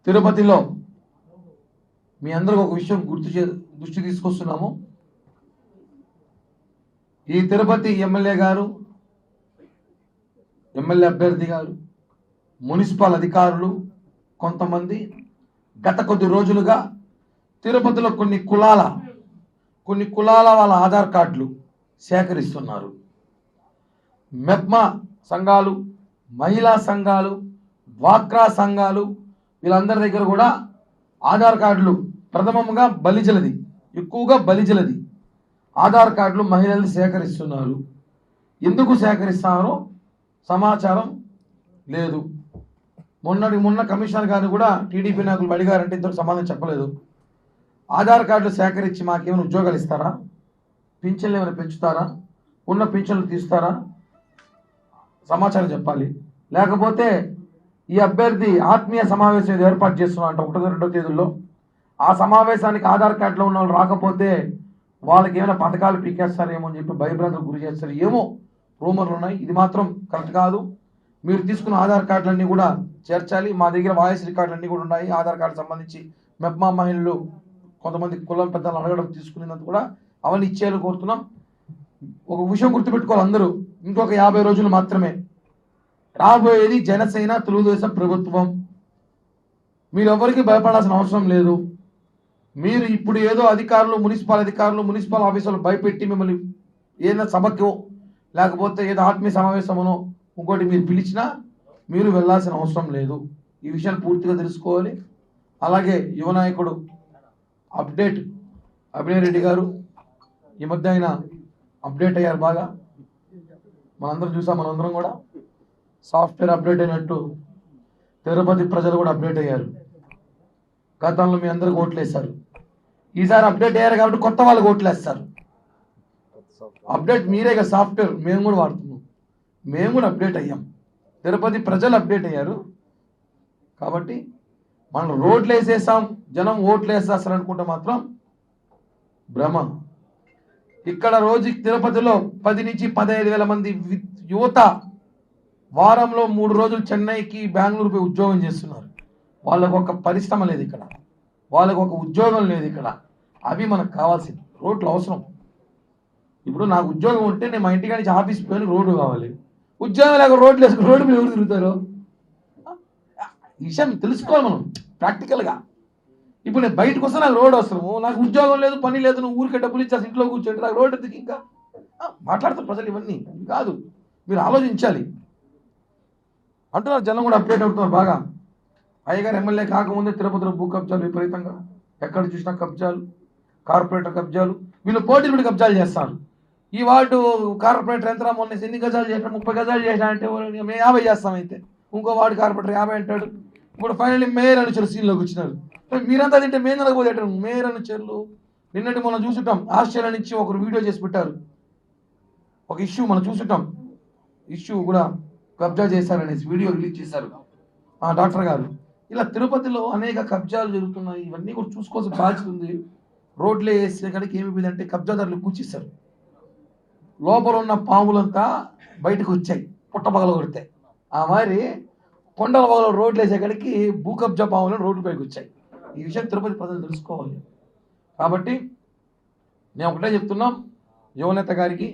తిరుపతిలో మీ అందరికి ఒక విషయం దృష్టి తీసుకొస్తున్నాము. ఈ తిరుపతి ఎమ్మెల్యే గారు, ఎమ్మెల్యే అభ్యర్థి గారు, మున్సిపల్ అధికారులు కొంతమంది గత కొద్ది రోజులుగా తిరుపతిలో కొన్ని కులాల వాళ్ళ ఆధార్ కార్డులు సేకరిస్తున్నారు. మెప్మా సంఘాలు, మహిళా సంఘాలు, డ్వాక్రా సంఘాలు వీళ్ళందరి దగ్గర కూడా ఆధార్ కార్డులు ప్రథమంగా ఎక్కువగా బలిజలది ఆధార్ కార్డులు మహిళలు సేకరిస్తున్నారు. ఎందుకు సేకరిస్తున్నారో సమాచారం లేదు. మొన్న కమిషనర్ గారిని కూడా టీడీపీ నాయకులు అడిగారంటే ఇంతకు సమాధానం చెప్పలేదు. ఆధార్ కార్డులు సేకరించి మాకేమైనా ఉద్యోగాలు ఇస్తారా, పింఛన్లు ఏమైనా పెంచుతారా, ఉన్న పింఛన్లు తీస్తారా, సమాచారం చెప్పాలి. లేకపోతే ఈ అభ్యర్థి ఆత్మీయ సమావేశం ఏర్పాటు చేస్తున్నారంట 1-2 తేదీల్లో. ఆ సమావేశానికి ఆధార్ కార్డులో ఉన్న వాళ్ళు రాకపోతే వాళ్ళకి ఏమైనా పథకాలు పీకేస్తారేమో అని చెప్పి భయభ్రాంతులకు గురి చేస్తారు. ఏమో రూమర్లు ఉన్నాయి. ఇది మాత్రం కరెక్ట్ కాదు. మీరు తీసుకున్న ఆధార్ కార్డులన్నీ కూడా చేర్చాలి. మా దగ్గర వాయిస్ రికార్డులన్నీ కూడా ఉన్నాయి. ఆధార్ కార్డు సంబంధించి మెప్మా మహిళలు కొంతమంది కులం పెద్దలు అడగడం తీసుకునేందుకు కూడా అవన్నీ ఇచ్చేయాలని కోరుతున్నాం. ఒక విషయం గుర్తుపెట్టుకోవాలి అందరూ, ఇంకొక 50 రోజులు మాత్రమే రాబోయేది జనసేన తెలుగుదేశం ప్రభుత్వం. మీరు ఎవరికి భయపడాల్సిన అవసరం లేదు. మీరు ఇప్పుడు ఏదో మున్సిపల్ ఆఫీసులు భయపెట్టి మిమ్మల్ని ఏదైనా సభకో లేకపోతే ఏదో ఆత్మీయ సమావేశమనో ఇంకోటి మీరు పిలిచినా మీరు వెళ్ళాల్సిన అవసరం లేదు. ఈ విషయాన్ని పూర్తిగా తెలుసుకోవాలి. అలాగే యువ నాయకుడు అభినయ్ రెడ్డి గారు ఈ మధ్య ఆయన అప్డేట్ అయ్యారు బాగా. మనందరం చూసాం. మనందరం కూడా సాఫ్ట్వేర్ అప్డేట్ అయినట్టు తిరుపతి ప్రజలు కూడా అప్డేట్ అయ్యారు. గతంలో మీ అందరికి ఓట్లేశారు. ఈసారి అప్డేట్ అయ్యారు కాబట్టి కొత్త వాళ్ళకి ఓట్లేస్తారు. అప్డేట్ మీరే కదా సాఫ్ట్వేర్, మేము కూడా వాడుతున్నాం. మేము కూడా అప్డేట్ అయ్యాం. తిరుపతి ప్రజలు అప్డేట్ అయ్యారు. కాబట్టి మనం రోడ్లు వేసేసాం, జనం ఓట్లు వేసేస్తారు అనుకుంటే మాత్రం భ్రమ. ఇక్కడ రోజుకి తిరుపతిలో 10 నుంచి 15 వేల మంది యువత వారంలో 3 రోజులు చెన్నైకి, బెంగళూరుపై ఉద్యోగం చేస్తున్నారు. వాళ్ళకు ఒక పరిశ్రమ లేదు ఇక్కడ, వాళ్ళకు ఒక ఉద్యోగం లేదు ఇక్కడ. అవి మనకు కావాల్సింది. రోడ్లు అవసరం. ఇప్పుడు నాకు ఉద్యోగం ఉంటే నేను మా ఇంటికాడ నుంచి ఆఫీస్ పోయి రోడ్డు కావాలి. ఉద్యోగం లేక రోడ్లు వేసుకుని రోడ్డు మీద ఎవరు తిరుగుతారు? ఈ విషయం తెలుసుకోవాలి మనం ప్రాక్టికల్గా. ఇప్పుడు నేను బయటకు వస్తే నాకు రోడ్డు అవసరము, నాకు ఉద్యోగం లేదు, పని లేదు, నువ్వు ఊరికే డబ్బులు ఇచ్చేసి ఇంట్లో కూర్చోండి, నాకు రోడ్డు ఎందుకు? ఇంకా మాట్లాడతారు ప్రజలు. ఇవన్నీ కాదు, మీరు ఆలోచించాలి అంటున్నారు. జనం కూడా అప్డేట్ అవుతున్నారు బాగా. అయ్యగారు ఎమ్మెల్యే కాకముందే తిరుపతిలో భూ కబ్జాలు విపరీతంగా, ఎక్కడ చూసినా కబ్జాలు, కార్పొరేటర్ కబ్జాలు. వీళ్ళు పోటీలు పెట్టి కబ్జాలు చేస్తారు. ఈ వార్డు కార్పొరేటర్ ఎంత మొన్న ఎన్ని గజాలు చేసినా, 30 గజాలు చేసినా అంటే మేము 50 చేస్తాం. అయితే ఇంకో వార్డు కార్పొరేటర్ 50 అంటాడు. ఇప్పుడు ఫైనల్లీ మేయర్ అనుచరు సీన్లోకి వచ్చినారు. మీరంతా తింటే మేము నలగపోతే మేయర్ అనుచరులు. నిన్నటి మనం చూసుంటాం, ఆస్ట్రేలియా నుంచి ఒకరు వీడియో చేసి పెట్టారు. ఒక ఇష్యూ మనం చూసుంటాం. ఇష్యూ కూడా కబ్జా చేశారనేసి వీడియో రిలీజ్ చేశారు ఆ డాక్టర్ గారు. ఇలా తిరుపతిలో అనేక కబ్జాలు జరుగుతున్నాయి. ఇవన్నీ కూడా చూసుకోవాల్సిన బాధ్యత ఉంది. రోడ్లే వేసే కాడికి ఏమిపోయిందంటే కబ్జాదారులు కూర్చిస్తారు. లోపల ఉన్న పాములంతా బయటకు వచ్చాయి పుట్టపగల కొడితే. ఆ మరి కొండల పగల రోడ్లు వేసే కాడికి భూ కబ్జా పాములను రోడ్ల పైకి వచ్చాయి. ఈ విషయం తిరుపతి ప్రజలు తెలుసుకోవాలి. కాబట్టి నేను ఒకటే చెప్తున్నాం యువనేత గారికి,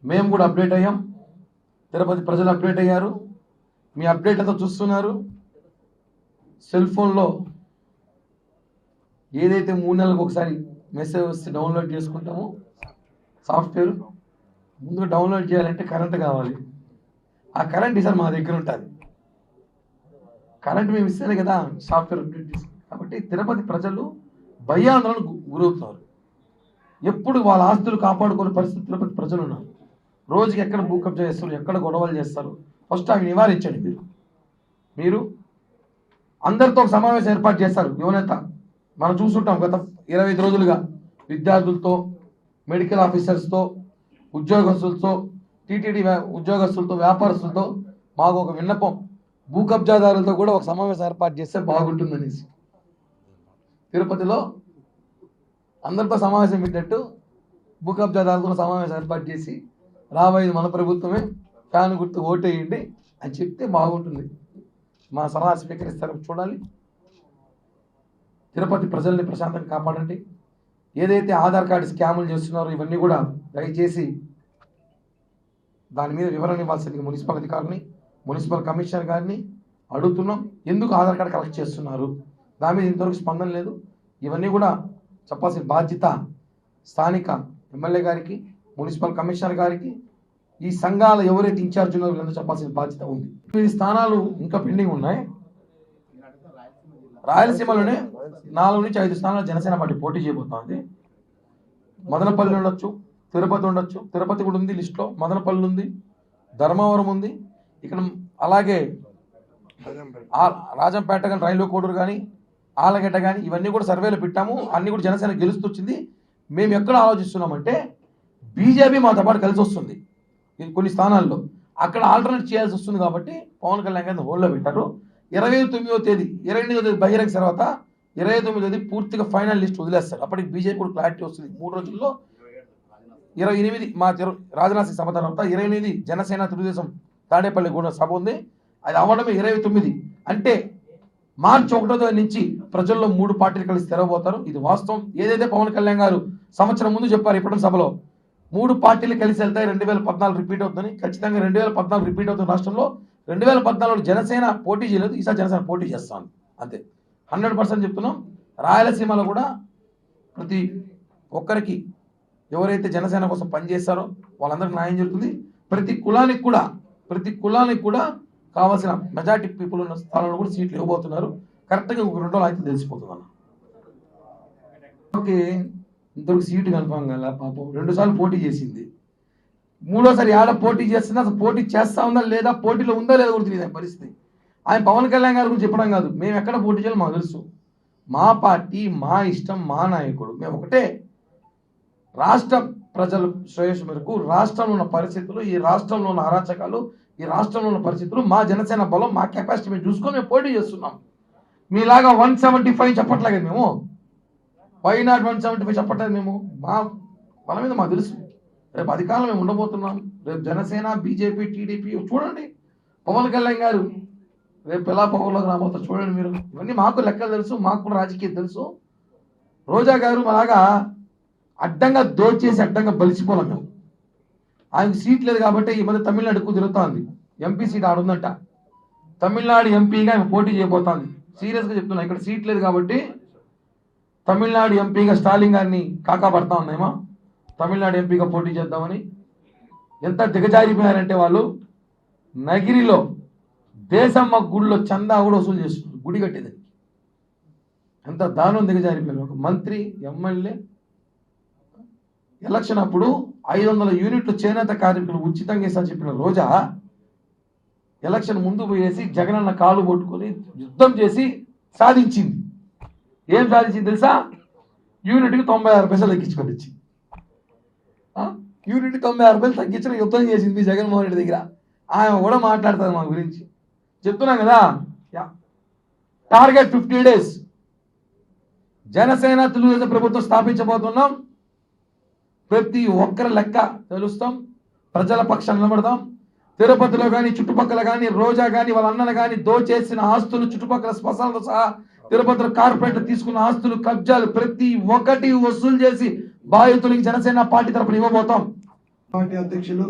మేము కూడా అప్డేట్ అయ్యాం, తిరుపతి ప్రజలు అప్డేట్ అయ్యారు. మీ అప్డేట్ అంతా చూస్తున్నారు. సెల్ ఫోన్లో ఏదైతే 3 నెలలకు ఒకసారి మెసేజ్ వస్తే డౌన్లోడ్ చేసుకుంటామో సాఫ్ట్వేర్, ముందుగా డౌన్లోడ్ చేయాలంటే కరెంట్ కావాలి. ఆ కరెంట్ ఈసారి మా దగ్గర ఉంటుంది. కరెంట్ మేము ఇస్తేనే కదా సాఫ్ట్వేర్ అప్డేట్ చేస్తాం. కాబట్టి తిరుపతి ప్రజలు భయాందోళనకు గురవుతున్నారు. ఎప్పుడు వాళ్ళ ఆస్తులు కాపాడుకునే పరిస్థితి తిరుపతి ప్రజలు ఉన్నారు. రోజుకి ఎక్కడ భూ కబ్జా చేస్తారు, ఎక్కడ గొడవలు చేస్తారు. ఫస్ట్ అవి నివారించండి. మీరు అందరితో ఒక సమావేశం ఏర్పాటు చేస్తారు యువనేత. మనం చూస్తుంటాం గత 25 రోజులుగా విద్యార్థులతో, మెడికల్ ఆఫీసర్స్తో, ఉద్యోగస్తులతో, టీటీడీ ఉద్యోగస్తులతో, వ్యాపారస్తులతో మాకు ఒక విన్నపం, భూ కబ్జాదారులతో కూడా ఒక సమావేశం ఏర్పాటు చేస్తే బాగుంటుందనేసి. తిరుపతిలో అందరితో సమావేశం పెట్టినట్టు భూ కబ్జాదారులతో సమావేశం ఏర్పాటు చేసి రాబోయేది మన ప్రభుత్వమే, ఫ్యాన్ గుర్తు ఓటేయండి అని చెప్తే బాగుంటుంది. మా సలహా స్వీకరిస్తారు చూడాలి. తిరుపతి ప్రజల్ని ప్రశాంతంగా కాపాడండి. ఏదైతే ఆధార్ కార్డు స్కాములు చేస్తున్నారో ఇవన్నీ కూడా దయచేసి దాని మీద వివరణ ఇవ్వాల్సింది మున్సిపల్ అధికారులని, మున్సిపల్ కమిషనర్ గారిని అడుగుతున్నాం. ఎందుకు ఆధార్ కార్డు కలెక్ట్ చేస్తున్నారు, దాని మీద ఇంతవరకు స్పందన లేదు. ఇవన్నీ కూడా చెప్పాల్సిన బాధ్యత స్థానిక ఎమ్మెల్యే గారికి, మున్సిపల్ కమిషనర్ గారికి, ఈ సంఘాల ఎవరైతే ఇన్ఛార్జ్ ఉన్నారో వీళ్ళందరూ చెప్పాల్సిన బాధ్యత ఉంది. ఈ స్థానాలు ఇంకా పెండింగ్ ఉన్నాయి. రాయలసీమలోనే 4 నుంచి 5 స్థానాలు జనసేన పార్టీ పోటీ చేయబోతోంది. మదనపల్లి ఉండొచ్చు, తిరుపతి ఉండొచ్చు. తిరుపతి కూడా ఉంది లిస్టులో, మదనపల్లి ఉంది, ధర్మవరం ఉంది. ఇక్కడ అలాగే రాజంపేట కానీ, రైల్వే కోడూరు కానీ, ఆలగడ్డ కానీ ఇవన్నీ కూడా సర్వేలో పెట్టాము. అన్నీ కూడా జనసేన గెలుస్తొచ్చింది. మేము ఎక్కడ ఆలోచిస్తున్నామంటే బీజేపీ మాతో పాటు కలిసి వస్తుంది కొన్ని స్థానాల్లో, అక్కడ ఆల్టర్నేట్ చేయాల్సి వస్తుంది. కాబట్టి పవన్ కళ్యాణ్ గారిని హోల్డ్లో పెట్టారు. 29వ తేదీ 28వ తేదీ బహిరంగ తర్వాత 29వ తేదీ పూర్తిగా ఫైనల్ లిస్ట్ వదిలేస్తారు. అప్పటికి బీజేపీ కూడా క్లారిటీ వస్తుంది. 3 రోజుల్లో 28 మా రాజనాథ్ సింగ్ సభ తర్వాత 28 జనసేన తెలుగుదేశం తాడేపల్లి కూడా సభ ఉంది. అది అవ్వడమే 29. అంటే మార్చి 1వ తేదీ నుంచి ప్రజల్లో 3 పార్టీలు కలిసి తెరవబోతారు. ఇది వాస్తవం. ఏదైతే పవన్ కళ్యాణ్ గారు సంవత్సరం ముందు చెప్పారు ఇప్పటి సభలో 3 పార్టీలు కలిసి వెళ్తాయి, 2014 రిపీట్ అవుతుందని. ఖచ్చితంగా 2014 రిపీట్ అవుతుంది. రాష్ట్రంలో 2014లో జనసేన పోటీ చేయలేదు, ఈసారి జనసేన పోటీ చేస్తాను అంతే. 100% చెప్తున్నాం. రాయలసీమలో కూడా ప్రతి ఒక్కరికి ఎవరైతే జనసేన కోసం పనిచేస్తారో వాళ్ళందరికీ న్యాయం జరుగుతుంది. ప్రతి కులానికి కూడా కావాల్సిన మెజార్టీ పీపుల్ ఉన్న స్థానంలో కూడా సీట్లు ఇవ్వబోతున్నారు. కరెక్ట్గా 2 రోజులు అయితే తెలిసిపోతుంది అన్న. ఓకే, ఇంతవరకు సీటు కన్ఫామ్ కదా పాపం. 2 సార్లు పోటీ చేసింది, 3వసారి ఆడ పోటీ చేస్తున్నా అసలు పోటీ చేస్తా ఉందా లేదా, పోటీలో ఉందా లేదా కూడా తెలియదు పరిస్థితి. ఆయన పవన్ కళ్యాణ్ గారి గురించి చెప్పడం కాదు, మేము ఎక్కడ పోటీ చేయాలో మాకు తెలుసు. మా పార్టీ, మా ఇష్టం, మా నాయకుడు, మేము ఒకటే. రాష్ట్ర ప్రజల శ్రేయస్సు మేరకు రాష్ట్రంలో ఉన్న పరిస్థితులు, ఈ రాష్ట్రంలో ఉన్న అరాచకాలు, ఈ రాష్ట్రంలో ఉన్న పరిస్థితులు, మా జనసేన బలం, మా కెపాసిటీ మేము చూసుకొని మేము పోటీ చేస్తున్నాం. మీలాగా 175 చెప్పట్లేదు మేము, వై నాట్ 175 చెప్పట్లేదు మేము. మా బలం మీద మాకు తెలుసు. రేపు అధికారంలో మేము ఉండబోతున్నాం. రేపు జనసేన, బీజేపీ, టీడీపీ చూడండి. పవన్ కళ్యాణ్ గారు రేపు ఎలా పవర్లోకి రాబోతారు చూడండి మీరు. ఇవన్నీ మాకు లెక్కలు తెలుసు, మాకు కూడా రాజకీయం తెలుసు. రోజా గారు అలాగా అడ్డంగా దోచేసి అడ్డంగా బలిసిపోలేం మేము. ఆయనకు సీట్ లేదు కాబట్టి ఈ మధ్య తమిళనాడు ఎక్కువ తిరుగుతోంది. MP seat ఆడుందంట. తమిళనాడు ఎంపీగా ఆమె పోటీ చేయబోతోంది. సీరియస్గా చెప్తున్నా, ఇక్కడ సీట్ లేదు కాబట్టి తమిళనాడు ఎంపీగా స్టాలిన్ గారిని కాకాపడతా ఉన్నాయేమో, తమిళనాడు ఎంపీగా పోటీ చేద్దామని. ఎంత దిగజారిపోయారంటే వాళ్ళు నగిరిలో దేశమ్మ గుడిలో చందా కూడా వసూలు చేస్తున్నారు, గుడి కట్టేదానికి. ఎంత దారుణం దిగజారిపోయారు. ఒక మంత్రి, ఎమ్మెల్యే ఎలక్షన్ అప్పుడు 500 యూనిట్లు చేనేత కార్మికులు ఉచితంగా ఇస్తా చెప్పిన రోజా ఎలక్షన్ ముందు పోయేసి జగనన్న కాలు పట్టుకొని యుద్ధం చేసి సాధించింది. ఏం సాధించింది తెలుసా? యూనిట్కి 96 పైసలు తగ్గించుకొని వచ్చి, యూనిట్కి 96 రూపాయలు తగ్గించడం యుద్ధం చేసింది జగన్మోహన్ రెడ్డి దగ్గర. ఆయన కూడా మాట్లాడతారు మా గురించి. చెప్తున్నాం కదా, టార్గెట్ 50 days జనసేన తెలుగుదేశం ప్రభుత్వం స్థాపించబోతున్నాం. ప్రతి ఒక్కరి లెక్క తెలుస్తాం, ప్రజల పక్షాన్ని నిలబడదాం. తిరుపతిలో కానీ, చుట్టుపక్కల కానీ, రోజా కానీ, వాళ్ళ అన్నలు కానీ దోచేసిన ఆస్తులు, చుట్టుపక్కల శ్మశాలతో సహా తిరుపతిలో కార్పొరేటర్ తీసుకున్న ఆస్తులు, కబ్జాలు ప్రతి ఒక్కటి వసూలు చేసి బాధితులకి జనసేన పార్టీ తరపున ఇవ్వబోతాం. పార్టీ అధ్యక్షులు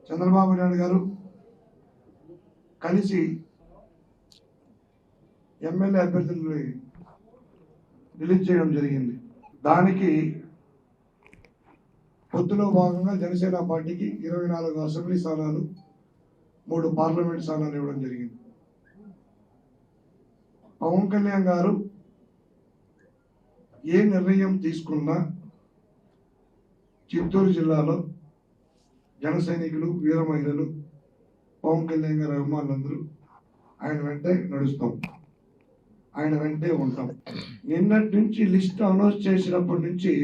చంద్రబాబు నాయుడు గారు కలిసి ఎమ్మెల్యే అభ్యర్థులను రిలీజ్ చేయడం జరిగింది. దానికి పొత్తులో భాగంగా జనసేన పార్టీకి 24 అసెంబ్లీ స్థానాలు, 3 పార్లమెంట్ స్థానాలు ఇవ్వడం జరిగింది. పవన్ కళ్యాణ్ గారు ఏ నిర్ణయం తీసుకున్నా చిత్తూరు జిల్లాలో జన సైనికులు, వీర మహిళలు, పవన్ కళ్యాణ్ గారి అభిమానులందరూ ఆయన వెంటే నడుస్తాం, ఆయన వెంటే ఉంటాం. నిన్నటి నుంచి లిస్ట్ అనౌన్స్ చేసినప్పటి నుంచి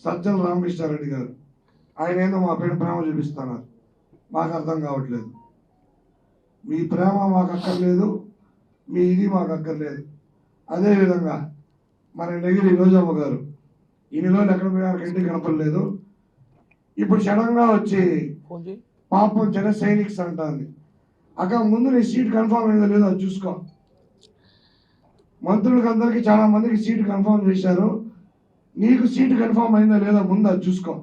సజ్జల రామకృష్ణారెడ్డి గారు ఆయన ఏదో మా పైన ప్రేమ చూపిస్తున్నారు. మాకు అర్థం కావట్లేదు. మీ ప్రేమ మాకు అక్కర్లేదు, మీ ఇది మాకు అక్కర్లేదు. అదేవిధంగా మన నగిరి రోజమ్మ గారు ఇన్ని రోజులు ఎక్కడ పోయారు, ఇంటికి కనపడలేదు. ఇప్పుడు సడన్గా వచ్చి పాపం జన సైనిక్స్ అంటుంది. అక్కడ ముందు నీ సీట్ కన్ఫర్మ్ అయిందో లేదో అది చూసుకో. మంత్రులకు అందరికీ చాలా మందికి సీటు కన్ఫర్మ్ చేశారు. నీకు సీటు కన్ఫర్మ్ అయిందా లేదా ముందు అది చూసుకో.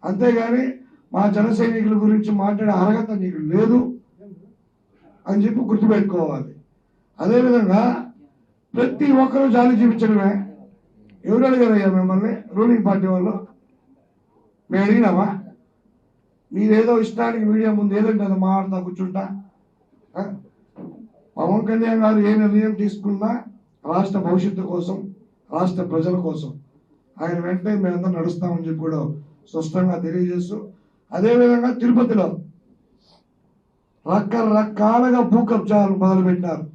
అంతేగాని మా జన సైనికుల గురించి మాట్లాడే అర్హత నీకు లేదు అని చెప్పి గుర్తుపెట్టుకోవాలి. అదేవిధంగా ప్రతి ఒక్కరూ జాలి చూపించడమే. ఎవరు అడిగారయ్యా మిమ్మల్ని? రూలింగ్ పార్టీ వాళ్ళు. మేము అడిగినామా? మీరేదో ఇష్టానికి మీడియా ముందు ఏదంటే అది మాట్లాడుతా కూర్చుంటా. పవన్ కళ్యాణ్ గారు ఏ నిర్ణయం తీసుకున్నా రాష్ట్ర భవిష్యత్తు కోసం, రాష్ట్ర ప్రజల కోసం ఆయన వెంటనే మేమంతా నడుస్తామని చెప్పి కూడా స్పష్టంగా తెలియజేస్తూ, అదేవిధంగా తిరుపతిలో రకరకాలుగా భూ కబ్జాలు మొదలుపెట్టినారు.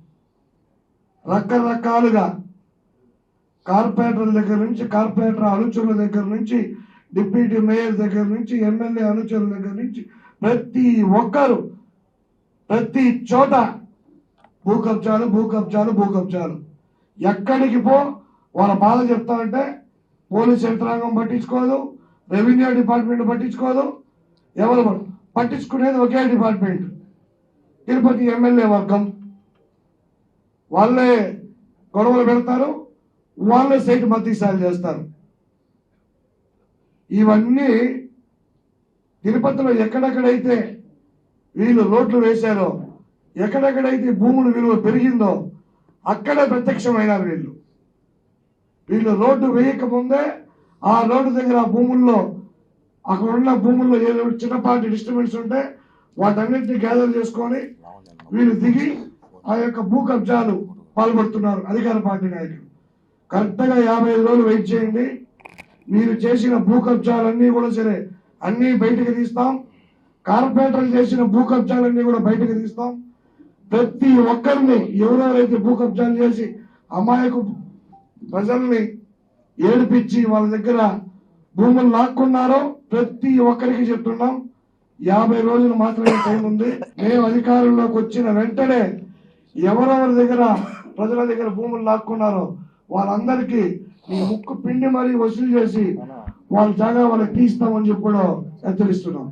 రకరకాలుగా కార్పొరేటర్ల దగ్గర నుంచి, కార్పొరేటర్ అనుచరుల దగ్గర నుంచి, డిప్యూటీ మేయర్ దగ్గర నుంచి, ఎమ్మెల్యే అనుచరుల దగ్గర నుంచి ప్రతి ఒక్కరు ప్రతి చోట భూ కబ్జాలు, భూ కబ్జాలు, భూ కబ్జాలు. ఎక్కడికి పో వాళ్ళ బాధ చెప్తామంటే పోలీస్ యంత్రాంగం పట్టించుకోదు, రెవెన్యూ డిపార్ట్మెంట్ పట్టించుకోదు. ఎవరు పట్టించుకునేది ఒకే డిపార్ట్మెంట్, తిరుపతి ఎమ్మెల్యే వర్గం. వాళ్ళే గొడవలు పెడతారు, వాళ్ళే సైట్ మతీసాలు చేస్తారు. ఇవన్నీ తిరుపతిలో ఎక్కడెక్కడైతే వీళ్ళు రోడ్లు వేశారో, ఎక్కడెక్కడైతే భూముల విలువ పెరిగిందో అక్కడే ప్రత్యక్షమైనారు వీళ్ళు. వీళ్ళు రోడ్డు వేయకముందే ఆ రోడ్డు దగ్గర ఆ భూముల్లో, అక్కడ ఉన్న భూముల్లో ఏదో చిన్నపాటి డిస్టర్బెన్స్ ఉంటే వాటన్నిటిని గ్యాదర్ చేసుకొని వీళ్ళు దిగి ఆ యొక్క భూ కబ్జాలు పాల్పడుతున్నారు అధికార పార్టీ నాయకులు. కరెక్ట్గా 55 రోజులు వెయిట్ చేయండి. మీరు చేసిన భూ కబ్జాలన్నీ కూడా సరే అన్నీ బయటకు తీస్తాం. కార్పొరేటర్లు చేసిన భూ కబ్జాలన్నీ కూడా బయటకు తీస్తాం. ప్రతి ఒక్కరిని ఎవరెవరైతే భూ కబ్జాలు చేసి అమాయకు ప్రజల్ని ఏడిపించి వాళ్ళ దగ్గర భూములు లాక్కున్నారో ప్రతి ఒక్కరికి చెప్తున్నాం, 50 రోజులు మాత్రమే టైం ఉంది. మేము అధికారంలోకి వచ్చిన వెంటనే ఎవరెవరి దగ్గర ప్రజల దగ్గర భూములు లాక్కున్నారో వాళ్ళందరికీ ఈ ముక్కు పిండి మరీ వసూలు చేసి వాళ్ళ జాగా వాళ్ళకి తీస్తామని చెప్పి కూడా హెచ్చరిస్తున్నాం.